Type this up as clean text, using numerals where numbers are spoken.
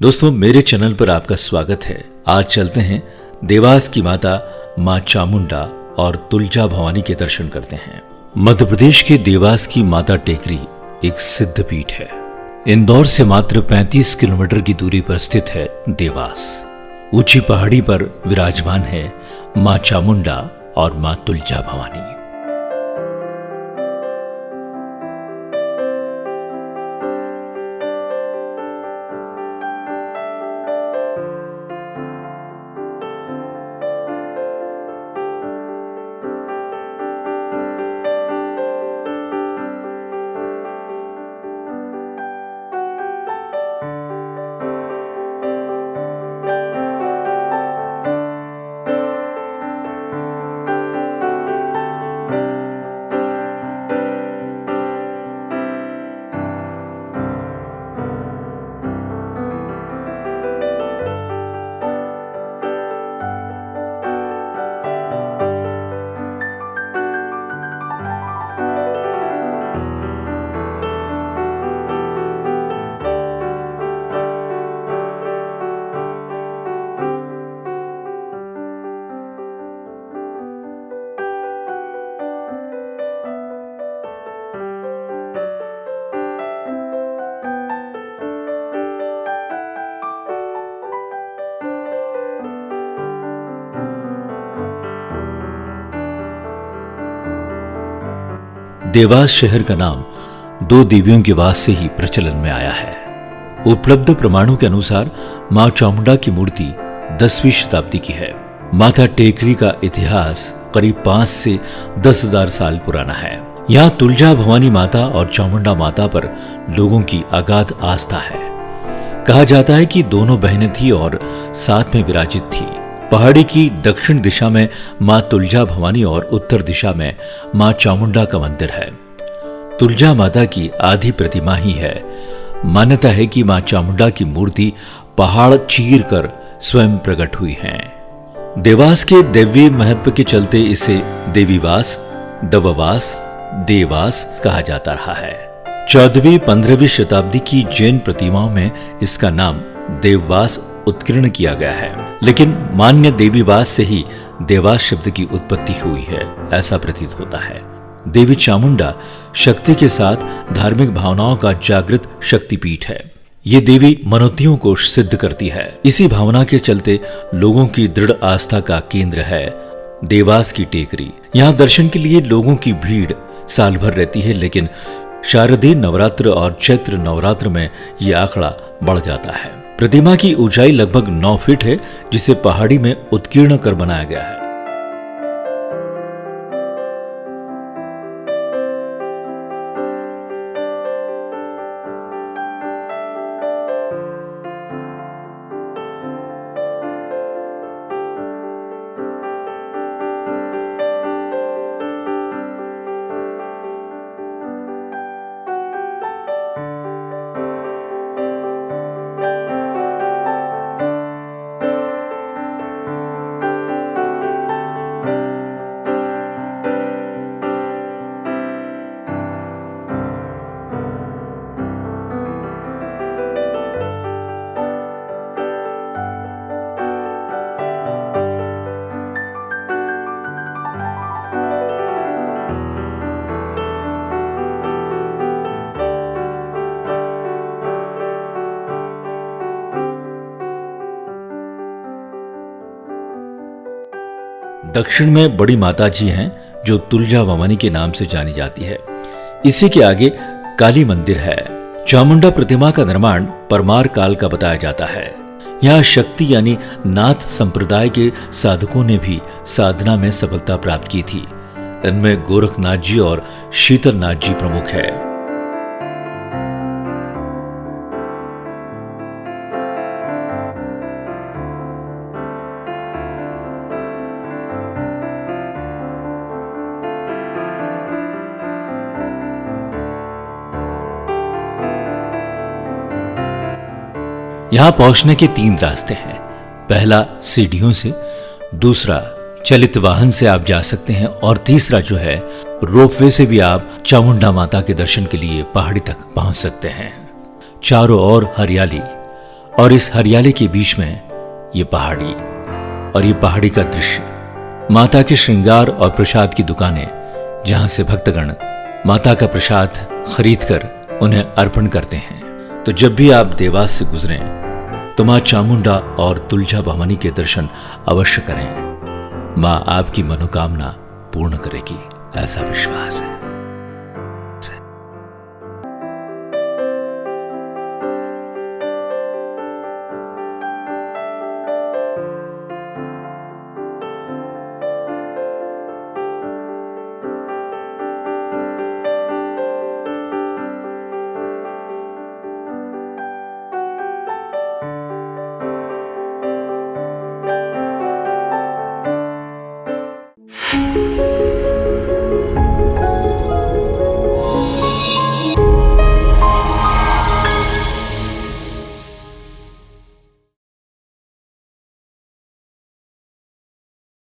दोस्तों, मेरे चैनल पर आपका स्वागत है। आज चलते हैं देवास की माता मां चामुंडा और तुलजा भवानी के दर्शन करते हैं। मध्य प्रदेश के देवास की माता टेकरी एक सिद्ध पीठ है। इंदौर से मात्र 35 किलोमीटर की दूरी पर स्थित है देवास। ऊंची पहाड़ी पर विराजमान है मां चामुंडा और मां तुलजा भवानी। देवास शहर का नाम दो देवियों के वास से ही प्रचलन में आया है। उपलब्ध प्रमाणों के अनुसार मां चामुंडा की मूर्ति 10वीं शताब्दी की है। माता टेकरी का इतिहास करीब 5 से 10,000 साल पुराना है। यहाँ तुलजा भवानी माता और चामुंडा माता पर लोगों की अगाध आस्था है। कहा जाता है कि दोनों बहनें थी और साथ में विराजित थी। पहाड़ी की दक्षिण दिशा में मां तुलजा भवानी और उत्तर दिशा में मां चामुंडा का मंदिर है। तुलजा माता की आधी प्रतिमा ही है। मान्यता है कि मां चामुंडा की मूर्ति पहाड़ चीर कर स्वयं प्रकट हुई है। देवास के दैवीय महत्व के चलते इसे देवीवास, दववास, देवास कहा जाता रहा है। 14वीं-15वीं शताब्दी की जैन प्रतिमाओं में इसका नाम देववास उत्कीर्ण किया गया है, लेकिन मान्य देवीवास से ही देवास शब्द की उत्पत्ति हुई है, ऐसा प्रतीत होता है। देवी चामुंडा शक्ति के साथ धार्मिक भावनाओं का जागृत शक्तिपीठ है। ये देवी मनोतियों को सिद्ध करती है। इसी भावना के चलते लोगों की दृढ़ आस्था का केंद्र है देवास की टेकरी। यहाँ दर्शन के लिए लोगों की भीड़ साल भर रहती है, लेकिन शारदीय नवरात्र और चैत्र नवरात्र में ये आंकड़ा बढ़ जाता है। प्रतिमा की ऊंचाई लगभग 9 फीट है, जिसे पहाड़ी में उत्कीर्ण कर बनाया गया है। दक्षिण में बड़ी माता जी हैं, जो तुलजा भवानी के नाम से जानी जाती है। इसी के आगे काली मंदिर है। चामुंडा प्रतिमा का निर्माण परमार काल का बताया जाता है। यहाँ शक्ति यानी नाथ संप्रदाय के साधकों ने भी साधना में सफलता प्राप्त की थी। इनमें गोरखनाथ जी और शीतलनाथ जी प्रमुख है। यहां पहुंचने के 3 रास्ते हैं। पहला सीढ़ियों से, दूसरा चलित वाहन से आप जा सकते हैं और तीसरा जो है रोपवे से भी आप चामुंडा माता के दर्शन के लिए पहाड़ी तक पहुंच सकते हैं। चारों ओर हरियाली, और इस हरियाली के बीच में ये पहाड़ी और ये पहाड़ी का दृश्य, माता के श्रृंगार और प्रसाद की दुकानें, जहां से भक्तगण माता का प्रसाद खरीदकर उन्हें अर्पण करते हैं। तो जब भी आप देवास से गुजरें तो मां चामुंडा और तुलजा भवानी के दर्शन अवश्य करें। मां आपकी मनोकामना पूर्ण करेगी, ऐसा विश्वास है।